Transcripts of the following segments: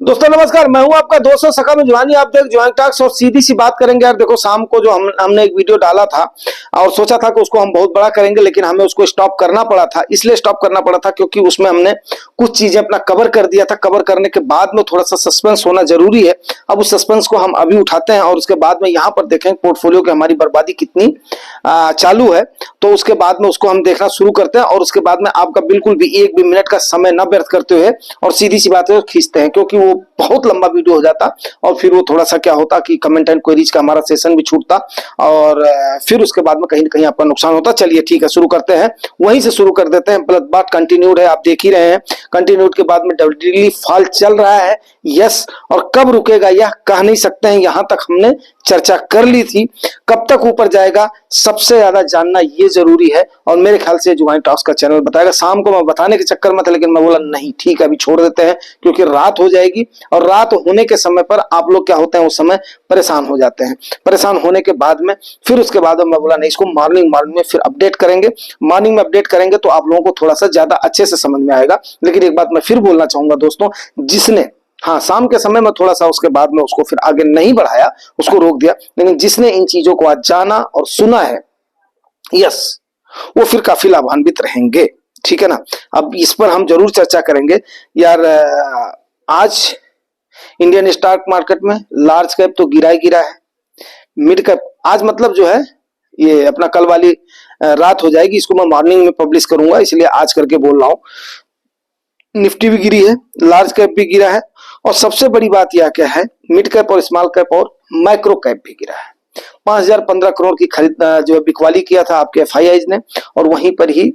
दोस्तों नमस्कार, मैं हूं आपका दोस्त सका में जुहानी। आप देख जुहानी टॉक्स और सीधी सी बात करेंगे यार। देखो, शाम को जो हमने एक वीडियो डाला था और सोचा था कि उसको हम बहुत बड़ा करेंगे, लेकिन हमें उसको स्टॉप करना पड़ा था। इसलिए स्टॉप करना पड़ा था क्योंकि उसमें हमने कुछ चीजें अपना कवर कर दिया था। कवर करने के बाद में थोड़ा सा सस्पेंस होना जरूरी है। अब उस सस्पेंस को हम अभी उठाते हैं और उसके बाद में यहाँ पर देखें पोर्टफोलियो की हमारी बर्बादी कितनी चालू है। तो उसके बाद में उसको हम देखना शुरू करते हैं और उसके बाद में आपका बिल्कुल भी एक भी मिनट का समय न व्यर्थ करते हुए और सीधी सी बात है खींचते हैं, क्योंकि वो बहुत लंबा वीडियो हो जाता और फिर वो थोड़ा सा क्या होता कि कमेंट एंड क्वेरीज का हमारा सेशन भी छूटता और फिर उसके बाद में कहीं ना कहीं आपका नुकसान होता। चलिए ठीक है, शुरू करते हैं, वहीं से शुरू कर देते हैं। ब्लड बात कंटिन्यूड है, आप देख ही रहे हैं। कंटिन्यूड के बाद में डेली फॉल चल रहा है, यस। और कब रुकेगा यह कह नहीं सकते हैं, यहां तक हमने चर्चा कर ली थी। कब तक ऊपर जाएगा सबसे ज्यादा जानना ये जरूरी है और मेरे ख्याल से जुहानी टॉक्स का चैनल बताएगा। शाम को मैं बताने के चक्कर में था, लेकिन मैं बोला नहीं ठीक है, अभी छोड़ देते हैं क्योंकि रात हो जाएगी और रात होने के समय पर आप लोग क्या होते हैं उस समय परेशान हो जाते हैं। परेशान होने के बाद में फिर उसके बाद मैं बोला नहीं, इसको मॉर्निंग में फिर अपडेट करेंगे। मॉर्निंग में अपडेट करेंगे तो आप लोगों को थोड़ा सा ज्यादा अच्छे से समझ में आएगा। लेकिन एक बात मैं फिर बोलना चाहूंगा दोस्तों, जिसने हाँ शाम के समय में थोड़ा सा उसके बाद में उसको फिर आगे नहीं बढ़ाया, उसको रोक दिया, लेकिन जिसने इन चीजों को आज जाना और सुना है, यस, वो फिर काफी लाभान्वित रहेंगे। ठीक है ना। अब इस पर हम जरूर चर्चा करेंगे यार। आज इंडियन स्टॉक मार्केट में लार्ज कैप तो गिरा ही गिरा है। मिड कैप आज मतलब जो है ये अपना कल वाली रात हो जाएगी, इसको मैं मॉर्निंग में पब्लिश करूंगा, इसलिए आज करके बोल रहा हूं। निफ्टी भी गिरी है, लार्ज कैप भी गिरा है और सबसे बड़ी बात यह क्या है, मिड कैप और स्मॉल कैप और माइक्रो कैप भी गिरा है। 5015 करोड़ की खरीद जो है बिकवाली किया था आपके एफआईआईज ने और वहीं पर ही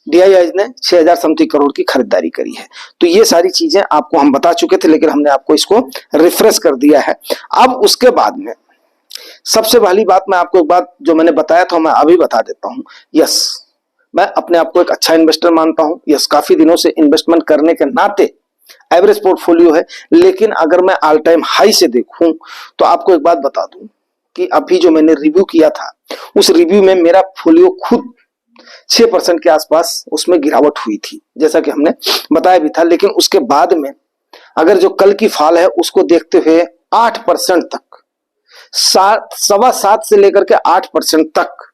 डीआईआईज ने 6000 समथिंग करोड़ की खरीदारी करी है। तो ये सारी चीजें आपको हम बता चुके थे, लेकिन हमने आपको इसको रिफ्रेश कर दिया है। अब उसके बाद में सबसे पहली बात, मैं आपको एक बात जो मैंने बताया था मैं अभी बता देता हूं। यस, मैं अपने आप को एक अच्छा इन्वेस्टर मानता हूं। यस, काफी दिनों से इन्वेस्टमेंट करने के नाते एवरेज पोर्टफोलियो है, लेकिन अगर मैं ऑल टाइम हाई से देखूं तो आपको एक बात बता दूं कि अभी जो मैंने रिव्यू किया था उस रिव्यू में मेरा फोलियो खुद 6% के आसपास उसमें गिरावट हुई थी, जैसा कि हमने बताया भी था। लेकिन उसके बाद में अगर जो कल की फॉल है उसको देखते हुए 8% तक, 7.25 से लेकर के 8% तक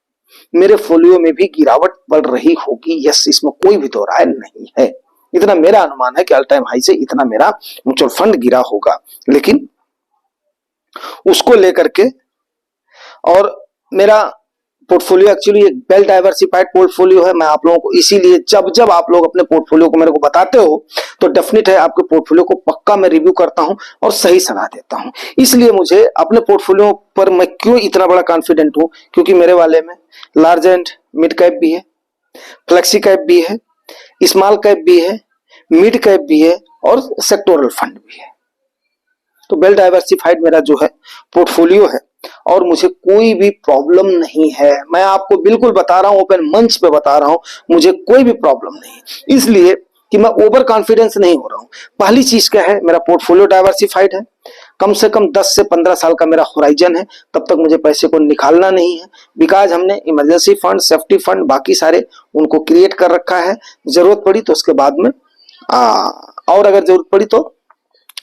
मेरे फोलियो में भी गिरावट बढ़ रही होगी। यस, इसमें कोई भी दो राय नहीं है। इतना मेरा अनुमान है कि ऑल टाइम हाई से इतना मेरा म्यूचुअल फंड गिरा होगा। लेकिन उसको लेकर के और मेरा पोर्टफोलियो एक्चुअली एक वेल डाइवर्सिफाइड पोर्टफोलियो है। मैं आप लोगों को इसीलिए जब आप लोग अपने पोर्टफोलियो को मेरे को बताते हो तो डेफिनेट है आपके पोर्टफोलियो को पक्का मैं रिव्यू करता हूं और सही सलाह देता हूं। इसलिए मुझे अपने पोर्टफोलियो पर मैं क्यों इतना बड़ा कॉन्फिडेंट हूं, क्योंकि मेरे वाले में लार्ज एंड मिड कैप भी है, फ्लेक्सी कैप भी है, स्मॉल कैप भी है, मिड कैप भी है और सेक्टोरल फंड भी है। तो वेल डाइवर्सिफाइड मेरा जो है पोर्टफोलियो है और मुझे कोई भी प्रॉब्लम नहीं है। मैं आपको बिल्कुल बता रहा हूं, ओपन मंच पे बता रहा हूं, मुझे कोई भी प्रॉब्लम नहीं, इसलिए कि मैं ओवर कॉन्फिडेंस नहीं हो रहा हूं। पहली चीज क्या है, मेरा पोर्टफोलियो डाइवर्सिफाइड है। कम से कम 10 से 15 साल का मेरा होराइजन है, तब तक मुझे पैसे को निकालना नहीं है। बिकॉज हमने इमरजेंसी फंड, सेफ्टी फंड, बाकी सारे उनको क्रिएट कर रखा है। जरूरत पड़ी तो उसके बाद में और अगर जरूरत पड़ी तो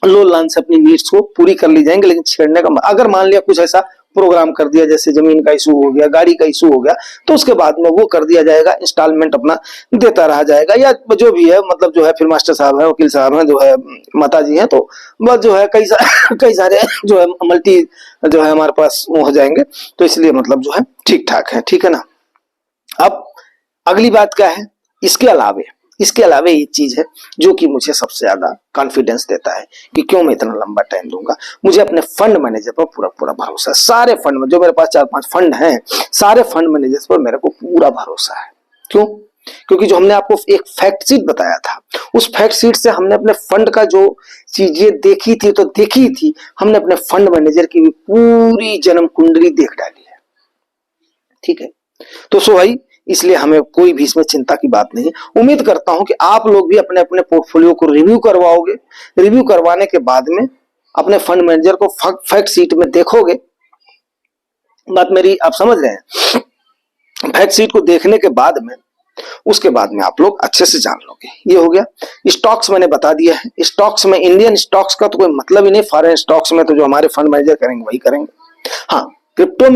लोन लोन से अपनी नीड्स को पूरी कर ली जाएंगे। लेकिन छेड़ने का, अगर मान लिया कुछ ऐसा प्रोग्राम कर दिया जैसे जमीन का इशू हो गया, गाड़ी का इशू हो गया, तो उसके बाद में वो कर दिया जाएगा, इंस्टॉलमेंट अपना देता रहा जाएगा या जो भी है। मतलब जो है फिर मास्टर साहब है, वकील साहब है, जो है माता जी हैं, तो बस जो है कई सारे जो है मल्टी जो है हमारे पास वो हो जाएंगे। तो इसलिए मतलब जो है ठीक ठाक है। ठीक है ना। अब अगली बात क्या है, इसके अलावे ये चीज है जो कि मुझे सबसे ज्यादा कॉन्फिडेंस देता है कि क्यों मैं इतना लंबा टाइम दूंगा। मुझे अपने फंड मैनेजर पर पूरा भरोसा है। सारे फंड में जो मेरे पास 4-5 फंड हैं, सारे फंड मैनेजर्स पर मेरे को पूरा भरोसा है। क्यों? क्योंकि जो हमने आपको एक फैक्ट शीट बताया था, उस फैक्ट शीट से हमने अपने फंड का जो चीजें देखी थी, हमने अपने फंड मैनेजर की भी पूरी जन्म कुंडली देख डाली है। ठीक है। तो सो भाई, इसलिए हमें कोई भी इसमें चिंता की बात नहीं है। उम्मीद करता हूं कि आप लोग भी अपने अपने पोर्टफोलियो को रिव्यू करवाओगे। रिव्यू करवाने के बाद में अपने फंड मैनेजर को फैक्ट शीट में देखोगे। बात मेरी आप समझ रहे हैं। फैक्ट शीट को देखने के बाद में उसके बाद में आप लोग अच्छे से जान लोगे। ये हो गया। स्टॉक्स मैंने बता दिया है। स्टॉक्स में इंडियन स्टॉक्स का तो कोई मतलब ही नहीं, फॉरेन स्टॉक्स में तो जो हमारे फंड मैनेजर करेंगे वही करेंगे। हाँ, क्रिप्टो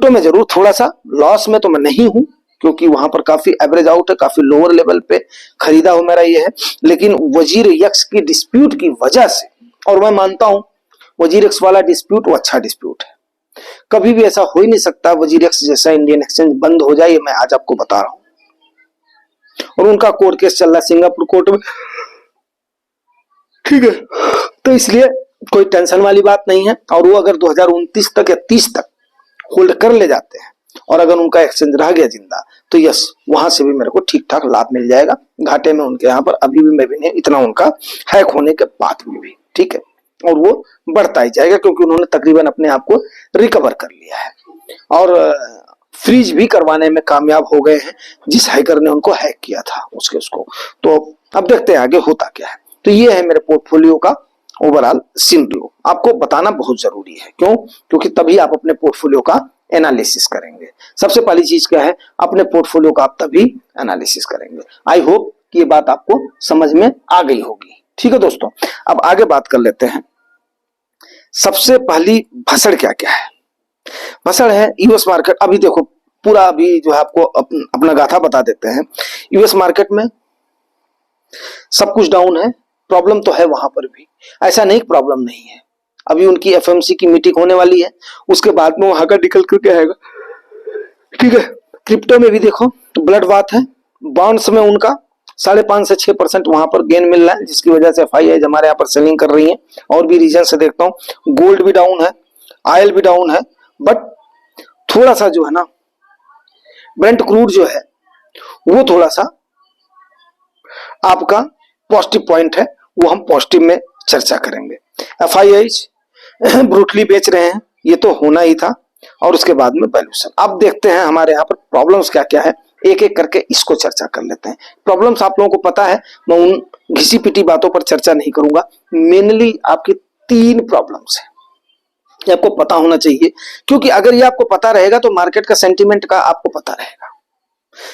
में जरूर थोड़ा सा लॉस में तो मैं नहीं हूं, क्योंकि वहां पर काफी एवरेज आउट है, काफी लोअर लेवल पे खरीदा हो मेरा ये है। लेकिन वजीर यक्स की डिस्प्यूट की वजह से, और मैं मानता हूं वजीर यक्स वाला डिस्प्यूट वो अच्छा डिस्प्यूट है, कभी भी ऐसा हो ही नहीं सकता वजीर यक्स जैसा इंडियन एक्सचेंज बंद हो जाए, ये मैं आज आपको बता रहा हूं। और उनका कोर्ट केस चल रहा है सिंगापुर कोर्ट में, ठीक है। तो इसलिए कोई टेंशन वाली बात नहीं है। और वो अगर 2029 तक या 30 तक होल्ड कर ले जाते हैं और अगर उनका एक्सचेंज रह गया जिंदा, तो यस, वहां से भी मेरे को ठीक ठाक लाभ मिल जाएगा। घाटे में उनके यहाँ पर अभी भी मैं भी नहीं, इतना उनका हैक होने के बाद में भी, ठीक है। और वो बढ़ता ही जाएगा, क्योंकि उन्होंने तकरीबन अपने आप को रिकवर कर लिया है और फ्रीज भी करवाने में कामयाब हो गए हैं, जिस हैकर ने उनको हैक किया था उसको। तो अब देखते हैं आगे होता क्या है। तो ये है मेरे पोर्टफोलियो का ओवरऑल सिनेरियो, आपको बताना बहुत जरूरी है। क्यों? क्योंकि तभी आप अपने पोर्टफोलियो का एनालिसिस करेंगे। सबसे पहली चीज क्या है, अपने पोर्टफोलियो का आप तभी एनालिसिस करेंगे। आई होप कि ये बात आपको समझ में आ गई होगी। ठीक है दोस्तों, अब आगे बात कर लेते हैं। सबसे पहली भसड़ क्या क्या है? भसड़ है यूएस मार्केट। अभी देखो पूरा, अभी जो है आपको अपना गाथा बता देते हैं। यूएस मार्केट में सब कुछ डाउन है, प्रॉब्लम तो है वहां पर भी, ऐसा नहीं प्रॉब्लम नहीं है। अभी उनकी एफएमसी की मीटिंग होने वाली है, उसके बाद में वहां का निकल करके आएगा, ठीक है। क्रिप्टो में भी देखो ब्लड बात है, बॉन्ड्स में उनका 5.5 से 6% वहां पर गेन मिल रहा है, जिसकी वजह से एफआईआई हमारे यहाँ पर सेलिंग कर रही है। और भी रीजन से देखता हूँ, गोल्ड भी डाउन है, ऑयल भी डाउन है, बट थोड़ा सा जो है ना ब्रेंट क्रूड जो है वो थोड़ा सा आपका पॉजिटिव पॉइंट है, वो हम पॉजिटिव में चर्चा करेंगे। एफआईआई ब्रूटली बेच रहे हैं, ये तो होना ही था। और उसके बाद में वैल्यूएशन। अब देखते हैं हमारे यहाँ पर प्रॉब्लम्स क्या क्या है, एक एक करके इसको चर्चा कर लेते हैं। प्रॉब्लम्स आप लोगों को पता है, मैं उन घिसी पिटी बातों पर चर्चा नहीं करूंगा। मेनली आपकी 3 प्रॉब्लम्स है, ये आपको पता होना चाहिए। क्योंकि अगर ये आपको पता रहेगा तो मार्केट का सेंटीमेंट का आपको पता रहेगा।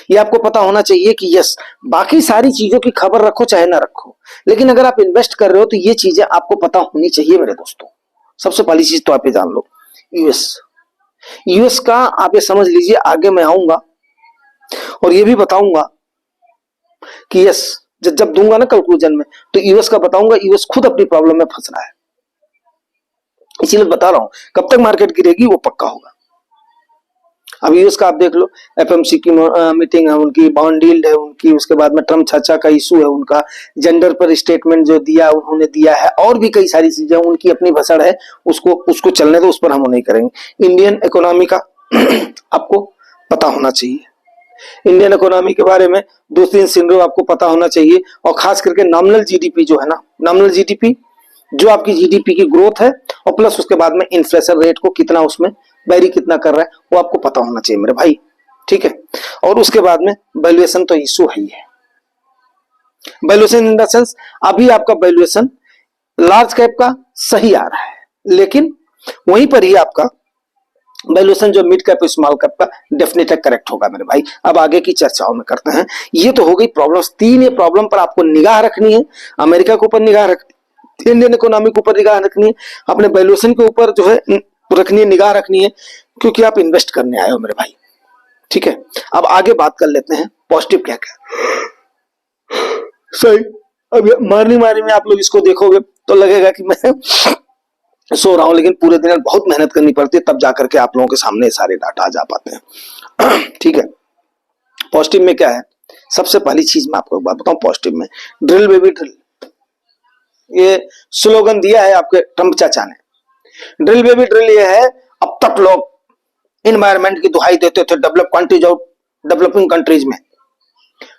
ये आपको पता होना चाहिए कि यस, बाकी सारी चीजों की खबर रखो चाहे ना रखो, लेकिन अगर आप इन्वेस्ट कर रहे हो तो ये चीजें आपको पता होनी चाहिए मेरे दोस्तों। सबसे पहली चीज तो आप ये जान लो, यूएस का आप ये समझ लीजिए। आगे मैं आऊंगा और ये भी बताऊंगा कि यस, जब दूंगा ना कंक्लूजन में, तो यूएस का बताऊंगा यूएस खुद अपनी प्रॉब्लम में फंस रहा है। इसीलिए बता रहा हूं, कब तक मार्केट गिरेगी वो पक्का होगा। अब यूएस का आप देख लो, एफएमसी की मीटिंग है उनकी, बॉन्ड डील है उनकी, उसके बाद में ट्रम्प चाचा का इशू है उनका, जेंडर पर स्टेटमेंट जो दिया उन्होंने दिया है, और भी कई सारी चीजें उनकी अपनी भसड़ है, उसको चलने दो, उस पर हम नहीं करेंगे। इंडियन इकोनॉमी का आपको पता होना चाहिए। इंडियन इकोनॉमी के बारे में 2-3 सिनेरियो आपको पता होना चाहिए। और खास करके नॉमिनल जीडीपी जो है ना, नॉमिनल जीडीपी जो आपकी जीडीपी की ग्रोथ है, और प्लस उसके बाद में इन्फ्लेशन रेट को कितना उसमें वेरी कितना कर रहा है, वो आपको पता होना चाहिए मेरे भाई, ठीक है। और उसके बाद में वैल्यूएशन तो इशू है ही है। वैल्यूएशन इन द सेंस, अभी आपका वैल्यूएशन लार्ज कैप का सही आ रहा है, लेकिन वहीं पर ही आपका वैल्यूएशन जो मिड कैप स्मॉल कैप का डेफिनेटली करेक्ट होगा मेरे भाई। अब आगे की चर्चाओं में करते हैं। ये तो हो गई प्रॉब्लम्स, 3 ये प्रॉब्लम पर आपको निगाह रखनी है। अमेरिका के ऊपर निगाह रखनी, इंडियन इकोनॉमी के ऊपर निगाह रखनी है, अपने वैल्यूएशन के ऊपर जो है रखनी है, निगाह रखनी है, क्योंकि आप इन्वेस्ट करने आए हो मेरे भाई, ठीक है। अब आगे बात कर लेते हैं पॉजिटिव क्या क्या सही। अब मॉर्निंग में आप लोग इसको देखोगे तो लगेगा कि मैं सो रहा हूं, लेकिन पूरे दिन बहुत मेहनत करनी पड़ती है, तब जाकर के आप लोगों के सामने सारे डाटा आ जा पाते हैं, ठीक है। पॉजिटिव में क्या है, सबसे पहली चीज मैं आपको एक बात बताऊं पॉजिटिव में, ड्रिल बेबी ड्रिल, ये स्लोगन दिया है आपके ट्रम्प चाचा ने। ड्रिल बेबी ड्रिल ये है, अब तक लोग इन्वायरमेंट की दुहाई देते थे डेवलप कंट्रीज और डेवलपिंग कंट्रीज में,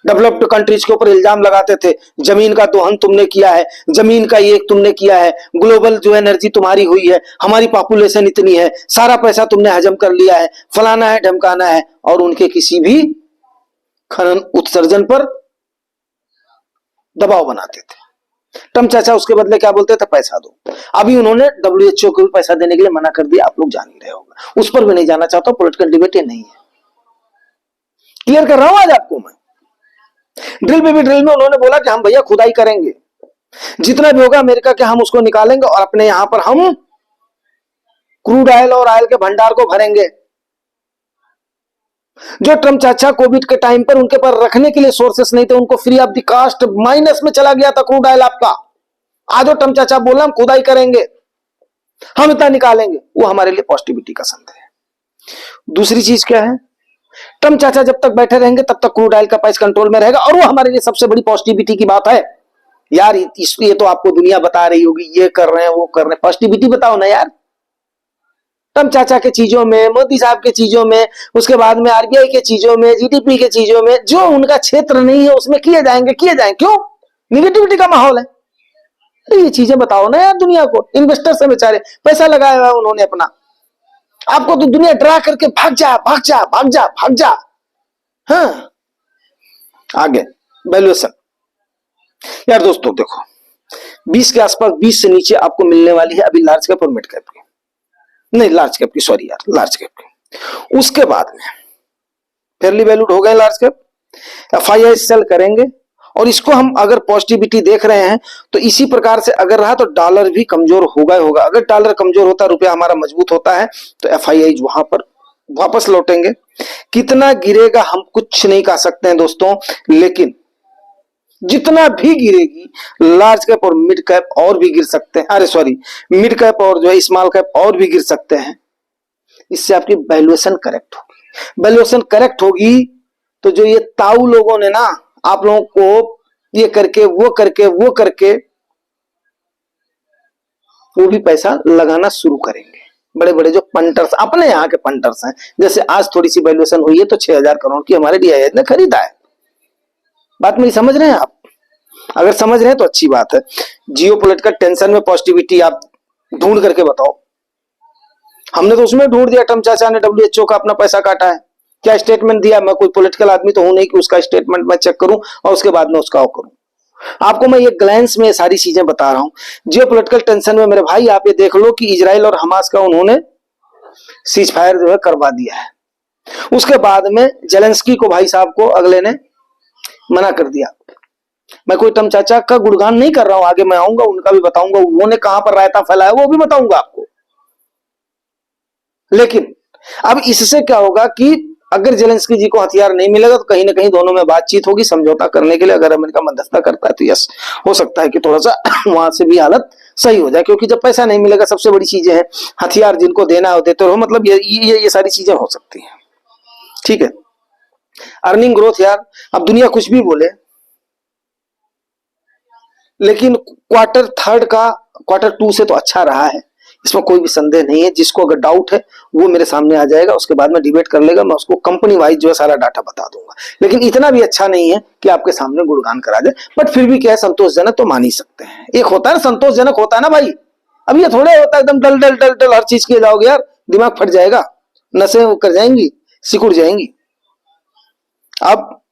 डेवलप्ड कंट्रीज के ऊपर इल्जाम लगाते थे, जमीन का दोहन तुमने किया है, जमीन का ये तुमने किया है, ग्लोबल जो एनर्जी तुम्हारी हुई है, हमारी पॉपुलेशन इतनी है, सारा पैसा तुमने हजम कर लिया है, फलाना है ढमकाना है, और उनके किसी भी खनन उत्सर्जन पर दबाव बनाते थे। ट्रम्प चाचा उसके बदले क्या बोलते थे, पैसा दो। अभी उन्होंने डब्ल्यूएचओ को भी पैसा देने के लिए मना कर दिया, आप लोग जान ही रहे होगा, उस पर भी नहीं जाना चाहता, पॉलिटिकल डिबेट ये नहीं है। क्लियर कर रहा हूं आज आपको मैं। ड्रिल बेबी ड्रिल में उन्होंने बोला कि हम भैया खुदाई करेंगे, जितना भी होगा अमेरिका के हम उसको निकालेंगे और अपने यहां पर हम क्रूड ऑयल और ऑयल के भंडार को भरेंगे। जो ट्रम्प चाचा कोविड के टाइम पर उनके पास रखने के लिए सोर्सेस नहीं थे, उनको free of the cost minus में चला गया था क्रूड ऑयल आपका। आज वो ट्रम्प चाचा बोला हम खुदाई करेंगे, हम इतना निकालेंगे, वो हमारे लिए पॉजिटिविटी का संदेश है। दूसरी चीज क्या है, ट्रम्प चाचा जब तक बैठे रहेंगे तब तक क्रूड ऑयल का प्राइस कंट्रोल में रहेगा, और वो हमारे लिए सबसे बड़ी पॉजिटिविटी की बात है। यार ये तो आपको दुनिया बता रही होगी, ये कर रहे हैं वो कर रहे हैं, पॉजिटिविटी बताओ ना यार। ट्रम्प चाचा के चीजों में, मोदी साहब के चीजों में, उसके बाद में आरबीआई के चीजों में, जीडीपी के चीजों में, जो उनका क्षेत्र नहीं है उसमें किए जाएंगे। क्यों? निगेटिविटी का माहौल है। तो ये चीजें बताओ ना यार दुनिया को। इन्वेस्टर्स है बेचारे, पैसा लगाया हुआ उन्होंने अपना। आपको तो दुनिया डरा करके भाग जा भाग जा भाग जा भाग जा। हाँ, आगे वैल्यूएशन। यार दोस्तों देखो, 20 के आसपास, 20 से नीचे आपको मिलने वाली है अभी लार्ज कैप और मिड कैप की, नहीं लार्ज कैप की, सॉरी यार, लार्ज कैप की। उसके बाद में फेयरली वैल्यूड हो गए लार्ज कैप, एफआईआई सेल करेंगे, और इसको हम अगर पॉजिटिविटी देख रहे हैं तो इसी प्रकार से अगर रहा तो डॉलर भी कमजोर होगा। अगर डॉलर कमजोर होता है, रुपया हमारा मजबूत होता है, तो एफआईआई वहां पर वापस लौटेंगे। कितना गिरेगा हम कुछ नहीं कह सकते हैं दोस्तों, लेकिन जितना भी गिरेगी लार्ज कैप और मिड कैप और भी गिर सकते हैं, अरे सॉरी, मिड कैप और जो है स्मॉल कैप और भी गिर सकते हैं। इससे आपकी वैल्यूएशन करेक्ट होगी। वैल्यूएशन करेक्ट होगी तो जो ये ताऊ लोगों ने ना आप लोगों को ये करके वो करके वो भी पैसा लगाना शुरू करेंगे। बड़े बड़े जो पंटर्स, अपने यहाँ के पंटर्स हैं, जैसे आज थोड़ी सी वैल्यूएशन हुई है तो 6000 करोड़ की हमारे डीआईएच ने खरीदा है। बात मेरी समझ रहे हैं आप? अगर समझ रहे हैं तो अच्छी बात है। जियो पॉलिटिकल टेंशन में पॉजिटिविटी आप ढूंढ करके बताओ। हमने तो उसमें ढूंढ दिया, ट्रम्प चाचा ने डब्ल्यूएचओ का अपना पैसा काटा है, क्या स्टेटमेंट दिया। मैं कोई पॉलिटिकल आदमी तो हूं नहीं कि उसका स्टेटमेंट मैं चेक करूं और उसके बाद में उसका करूं। आपको मैं ये ग्लैंस में सारी चीजें बता रहा हूं। जियो पॉलिटिकल टेंशन में मेरे भाई आप ये देख लो कि इजराइल और हमास का उन्होंने सीज फायर जो है करवा दिया है। उसके बाद में जेलेंस्की को भाई साहब को अगले ने मना कर दिया। मैं कोई ट्रम्प चाचा का गुणगान नहीं कर रहा हूं, आगे मैं आऊंगा उनका भी बताऊंगा, उन्होंने कहां पर रायता फैलाया वो भी बताऊंगा आपको। लेकिन अब इससे क्या होगा कि अगर जेलेंस्की जी को हथियार नहीं मिलेगा तो कहीं ना कहीं दोनों में बातचीत होगी समझौता करने के लिए। अगर अमेरिका मध्यस्थता करता है तो यस, हो सकता है कि थोड़ा सा वहां से भी हालत सही हो जाए, क्योंकि जब पैसा नहीं मिलेगा सबसे बड़ी चीजें हैं, हथियार जिनको देना हो देते रहो, मतलब ये सारी चीजें हो सकती हैं। ठीक है, अर्निंग ग्रोथ यार, अब दुनिया कुछ भी बोले, लेकिन क्वार्टर 2 से तो अच्छा रहा है, इसमें कोई भी संदेह नहीं है। जिसको अगर डाउट है वो मेरे सामने आ जाएगा, उसके बाद में डिबेट कर लेगा, मैं उसको कंपनी वाइज जो है सारा डाटा बता दूंगा। लेकिन इतना भी अच्छा नहीं है कि आपके सामने गुणगान करा जाए, बट फिर भी क्या है, संतोषजनक तो मान ही सकते हैं। एक होता है ना संतोषजनक होता है ना भाई, अब ये थोड़े होता है एकदम डल डल डल डल हर चीज किए जाओगे यार, दिमाग फट जाएगा, नसें कर जाएंगी, सिकुड़ जाएंगी। अब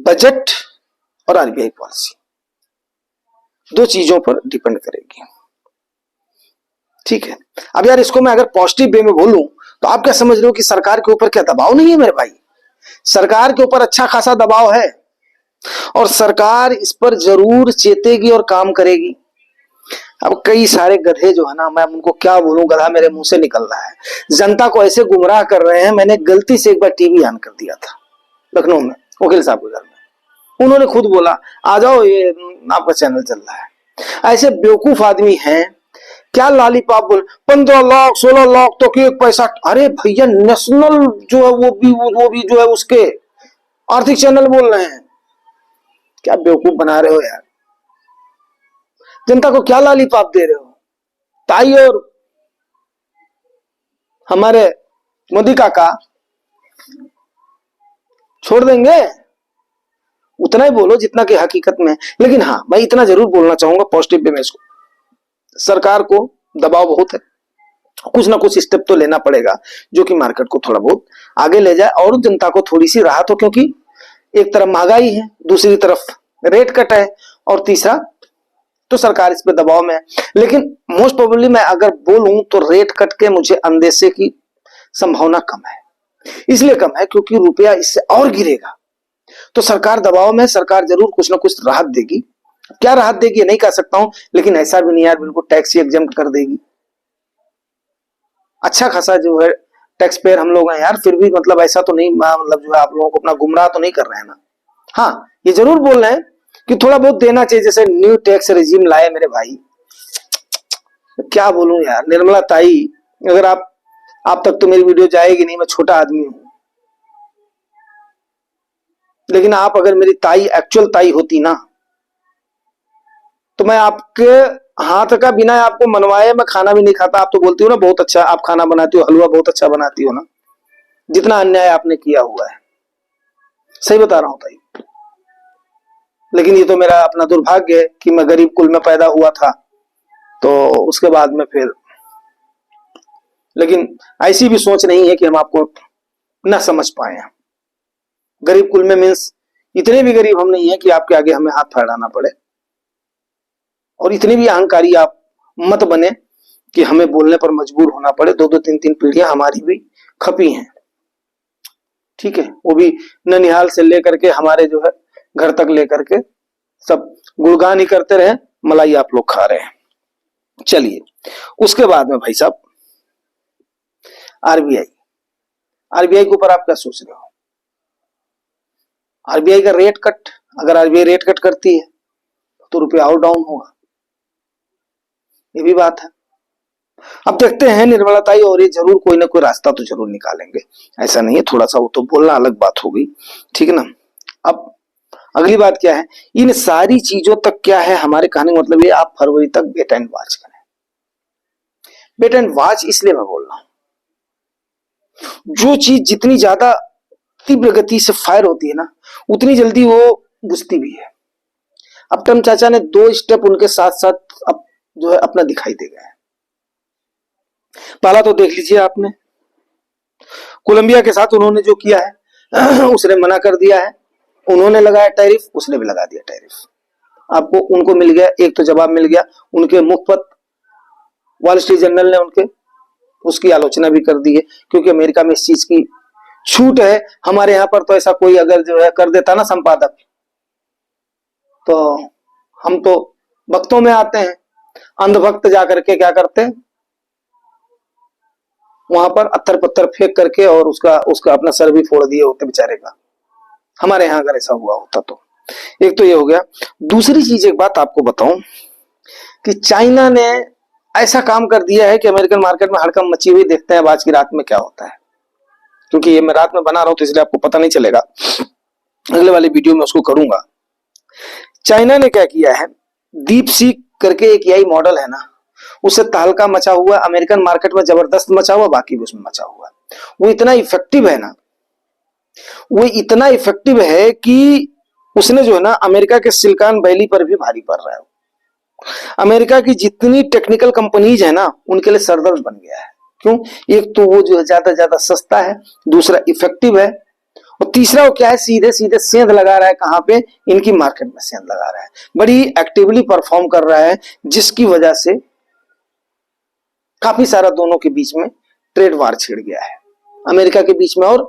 बजट और आरबीआई पॉलिसी दो चीजों पर डिपेंड करेगी। ठीक है, अब यार इसको मैं अगर पॉजिटिव वे में बोलूं तो आप क्या समझ रहे हो कि सरकार के ऊपर क्या दबाव नहीं है मेरे भाई? सरकार के ऊपर अच्छा खासा दबाव है, और सरकार इस पर जरूर चेतेगी और काम करेगी। अब कई सारे गधे जो है ना, मैं उनको क्या बोलूं, गधा मेरे मुंह से निकल रहा है, जनता को ऐसे गुमराह कर रहे हैं। मैंने गलती से एक बार टीवी ऑन कर दिया था लखनऊ में, वकील साहब के घर में, उन्होंने खुद बोला आ जाओ ये आपका चैनल चल रहा है। ऐसे बेवकूफ आदमी हैं, क्या लॉलीपॉप बोल 15 लाख 16 लाख तो कि एक पैसा। अरे भैया नेशनल जो है वो भी जो है उसके आर्थिक चैनल बोल रहे हैं, क्या बेवकूफ बना रहे हो यार, जनता को क्या लॉलीपॉप दे रहे हो? ताई और हमारे मोदी काका छोड़ देंगे, उतना ही बोलो जितना कि हकीकत में। लेकिन हाँ, मैं इतना जरूर बोलना चाहूंगा पॉजिटिव वे में, इसको सरकार को दबाव बहुत है, कुछ ना कुछ स्टेप तो लेना पड़ेगा जो कि मार्केट को थोड़ा बहुत आगे ले जाए और जनता को थोड़ी सी राहत हो, क्योंकि एक तरफ महंगाई है, दूसरी तरफ रेट कट है, और तीसरा तो सरकार इस पे दबाव में है। लेकिन मोस्ट प्रोबेबली मैं अगर बोलूं तो रेट कट के मुझे अंदेशे की संभावना कम है, इसलिए कम है क्योंकि रुपया इससे और गिरेगा। तो सरकार दबाव में, सरकार जरूर कुछ ना कुछ राहत देगी। क्या राहत देगी नहीं कह सकता हूं, लेकिन ऐसा भी नहीं यार बिल्कुल टैक्स ही एग्जम्प्ट कर देगी। अच्छा खासा जो है टैक्स पेयर हम लोग हैं यार, फिर भी मतलब ऐसा तो नहीं, मतलब जो है आप लोगों को अपना गुमराह तो नहीं कर रहे हैं ना। हाँ ये जरूर बोल रहे हैं कि थोड़ा बहुत देना चाहिए, जैसे न्यू टैक्स रेजिम लाए मेरे भाई। क्या बोलूं यार निर्मला ताई, अगर आप तक तो मेरी वीडियो जाएगी नहीं, मैं छोटा आदमी हूं, लेकिन आप अगर मेरी ताई एक्चुअल ताई होती ना, तो मैं आपके हाथ का बिना आपको मनवाए मैं खाना भी नहीं खाता। आप तो बोलती हो ना बहुत अच्छा आप खाना बनाती हो, हलवा बहुत अच्छा बनाती हो ना, जितना अन्याय आपने किया हुआ है, सही बता रहा हूं ताई। लेकिन ये तो मेरा अपना दुर्भाग्य है कि मैं गरीब कुल में पैदा हुआ था, तो उसके बाद में फिर, लेकिन ऐसी भी सोच नहीं है कि हम आपको न समझ पाए। गरीब कुल में मीन्स इतने भी गरीब हम नहीं है कि आपके आगे हमें हाथ फैलाना पड़े, और इतने भी अहंकारी आप मत बने कि हमें बोलने पर मजबूर होना पड़े। दो दो तीन तीन पीढ़ियां हमारी भी खपी हैं, ठीक है, वो भी ननिहाल से लेकर के हमारे जो है घर तक लेकर के सब गुणगान ही करते रहे, मलाई आप लोग खा रहे हैं। चलिए उसके बाद में भाई साहब आरबीआई, आरबीआई के ऊपर आप क्या सोच रहे हो? आरबीआई का रेट कट, अगर आरबीआई रेट कट करती है तो रुपया और डाउन होगा, ये भी बात है। अब देखते हैं निर्मला ताई, और ये जरूर कोई ना कोई रास्ता तो जरूर निकालेंगे, ऐसा नहीं है। थोड़ा सा वो तो बोलना अलग बात हो गई, ठीक है ना। अब अगली बात क्या है, इन सारी चीजों तक क्या है हमारे कहने का मतलब ये, आप फरवरी तक वेट एंड वॉच करें। वेट एंड वॉच इसलिए मैं बोल रहा हूं, जो चीज जितनी ज्यादा तीव्र गति से फायर होती है ना, उतनी जल्दी वो बुझती भी है। अब ट्रम्प चाचा ने 2 स्टेप उनके साथ साथ अब जो है अपना दिखाई दे गया है। पहला तो देख लीजिए आपने, कोलंबिया के साथ उन्होंने जो किया है उसने मना कर दिया है, उन्होंने लगाया टैरिफ, उसने भी लगा दिया टैरिफ। आपको उनको मिल गया, एक तो जवाब मिल गया, उनके मुखपत वॉल स्ट्रीट जर्नल ने उनके उसकी आलोचना भी कर दी है, क्योंकि अमेरिका में इस चीज की छूट है। हमारे यहां पर तो ऐसा कोई अगर जो है कर देता ना संपादक, तो हम तो भक्तों में आते हैं, अंधभक्त जाकर के क्या करते हैं वहां पर अत्तर पत्थर फेंक करके और उसका उसका अपना सर भी फोड़ दिए होते बेचारे का। हमारे यहाँ अगर ऐसा हुआ होता तो, एक तो ये हो गया। दूसरी चीज एक बात आपको बताऊं कि चाइना ने ऐसा काम कर दिया है कि अमेरिकन मार्केट में हड़कंप मची हुई। देखते हैं आज की रात में क्या होता है, क्योंकि ये मैं रात में बना रहा हूं तो इसलिए आपको पता नहीं चलेगा, अगले वाली वीडियो में उसको करूंगा। चाइना ने क्या किया है, डीप सीक करके एक एआई मॉडल है ना, उससे तहलका मचा हुआ, अमेरिकन मार्केट में जबरदस्त मचा हुआ, बाकी भी उसमें मचा हुआ। वो इतना इफेक्टिव है ना, वो इतना इफेक्टिव है कि उसने जो है ना अमेरिका के सिलिकॉन वैली पर भी भारी पड़ रहा है। अमेरिका की जितनी टेक्निकल कंपनीज है ना उनके लिए सरदर्द बन गया है। क्यों? एक तो वो जो है ज्यादा सस्ता है, दूसरा इफेक्टिव है, और तीसरा वो क्या है, सीधे सीधे सेंध लगा रहा है कहां पे, इनकी मार्केट में सेंध लगा रहा है, बड़ी एक्टिवली परफॉर्म कर रहा है, जिसकी वजह से काफी सारा दोनों के बीच में ट्रेड वार छिड़ गया है, अमेरिका के बीच में और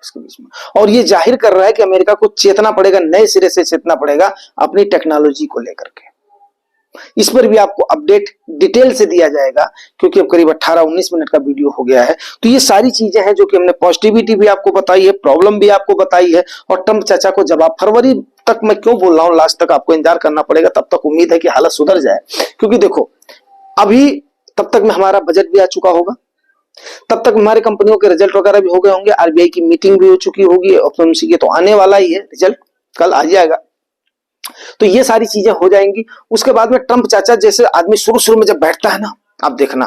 उसके बीच में। और ये जाहिर कर रहा है कि अमेरिका को चेतना पड़ेगा, नए सिरे से चेतना पड़ेगा अपनी टेक्नोलॉजी को लेकर के। इस पर भी आपको अपडेट डिटेल से दिया जाएगा, क्योंकि अब करीब 18-19 मिनट का वीडियो हो गया है। तो ये सारी चीजें हैं जो कि हमने पॉजिटिविटी भी आपको बताई है, प्रॉब्लम भी आपको बताई है, और ट्रम्प चाचा को जवाब फरवरी तक मैं क्यों बोल रहा हूं, लास्ट तक आपको इंतजार करना पड़ेगा, तब तक उम्मीद है कि हालत सुधर जाए। क्योंकि देखो अभी तब तक में हमारा बजट भी आ चुका होगा, तब तक हमारे कंपनियों के रिजल्ट वगैरह भी हो गए होंगे, आरबीआई की मीटिंग भी हो चुकी होगी, एफओएमसी के तो आने वाला ही है रिजल्ट, कल आ जाएगा। तो ये सारी चीजें हो जाएंगी। उसके बाद में ट्रम्प चाचा जैसे आदमी शुरू में जब बैठता है ना, आप देखना,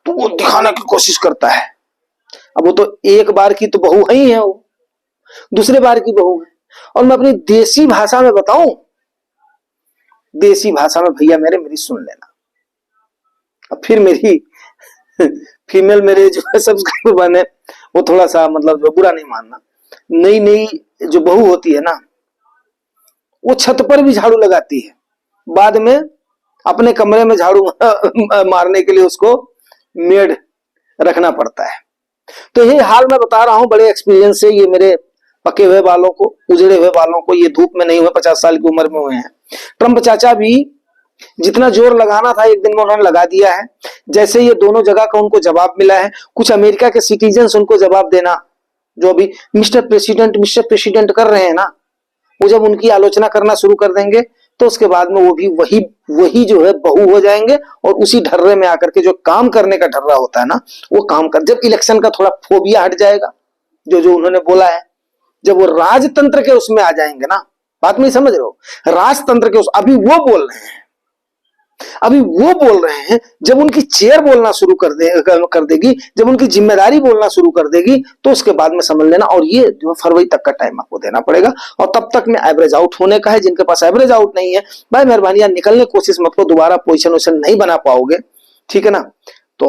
तो वो दिखाने की कोशिश करता है। अब वो तो एक बार की तो बहू ही है, वो दूसरे बार की बहू है। और मैं अपनी देसी भाषा में बताऊं, देसी भाषा में भैया मेरी सुन लेना। अब फिर मेरी फीमेल मेरे जो है सब्सक्राइबर बने, वो थोड़ा सा मतलब जो बुरा नहीं मानना, नई नई जो बहू होती है ना, वो छत पर भी झाड़ू लगाती है, बाद में अपने कमरे में झाड़ू मारने के लिए उसको मेड रखना पड़ता है। तो ये हाल मैं बता रहा हूं बड़े एक्सपीरियंस से, ये मेरे पके हुए बालों को, उजड़े हुए बालों को, ये धूप में नहीं हुए, 50 साल की उम्र में हुए हैं। ट्रंप चाचा भी जितना जोर लगाना था एक दिन में उन्होंने लगा दिया है। जैसे ये दोनों जगह का उनको जवाब मिला है, कुछ अमेरिका के सिटीजन्स उनको जवाब देना, जो अभी मिस्टर प्रेसिडेंट कर रहे हैं ना, वो जब उनकी आलोचना करना शुरू कर देंगे तो उसके बाद में वो भी वही वही जो है बहू हो जाएंगे, और उसी ढर्रे में आकर के जो काम करने का ढर्रा होता है ना, वो काम कर, जब इलेक्शन का थोड़ा फोबिया हट जाएगा, जो जो उन्होंने बोला है, जब वो राजतंत्र के उसमें आ जाएंगे ना, बात नहीं समझ रहे हो, राजतंत्र के उस, अभी वो बोल रहे हैं, अभी वो बोल रहे हैं, जब उनकी चेयर बोलना शुरू कर देगी, जब उनकी जिम्मेदारी बोलना शुरू कर देगी, तो उसके बाद में समझ लेना। और ये जो फरवरी तक का टाइम आपको देना पड़ेगा, और तब तक में एवरेज आउट होने का है। जिनके पास एवरेज आउट नहीं है, भाई मेहरबानी यार निकलने की कोशिश मत करो, दोबारा पोजिशन नहीं बना पाओगे, ठीक है ना। तो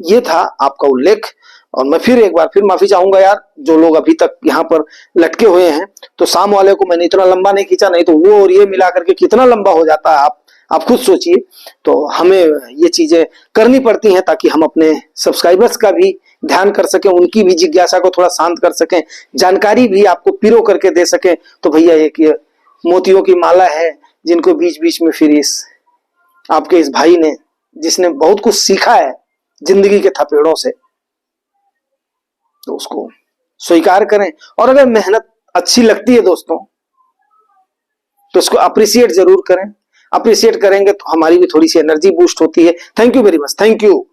ये था आपका उल्लेख, और मैं फिर एक बार फिर माफी चाहूंगा यार, जो लोग अभी तक यहाँ पर लटके हुए हैं। तो शाम वाले को मैंने इतना लंबा नहीं खींचा, नहीं तो वो और ये मिला करके कितना लंबा हो जाता है, आप खुद सोचिए। तो हमें ये चीजें करनी पड़ती हैं ताकि हम अपने सब्सक्राइबर्स का भी ध्यान कर सकें, उनकी भी जिज्ञासा को थोड़ा शांत कर सकें, जानकारी भी आपको पिरो करके दे सकें। तो भैया एक ये मोतियों की माला है, जिनको बीच बीच में फिर इस आपके इस भाई ने, जिसने बहुत कुछ सीखा है जिंदगी के थपेड़ों से, तो उसको स्वीकार करें। और अगर मेहनत अच्छी लगती है दोस्तों, तो उसको अप्रिशिएट जरूर करें। अप्रिशिएट करेंगे तो हमारी भी थोड़ी सी एनर्जी बूस्ट होती है। Thank you very much, thank you.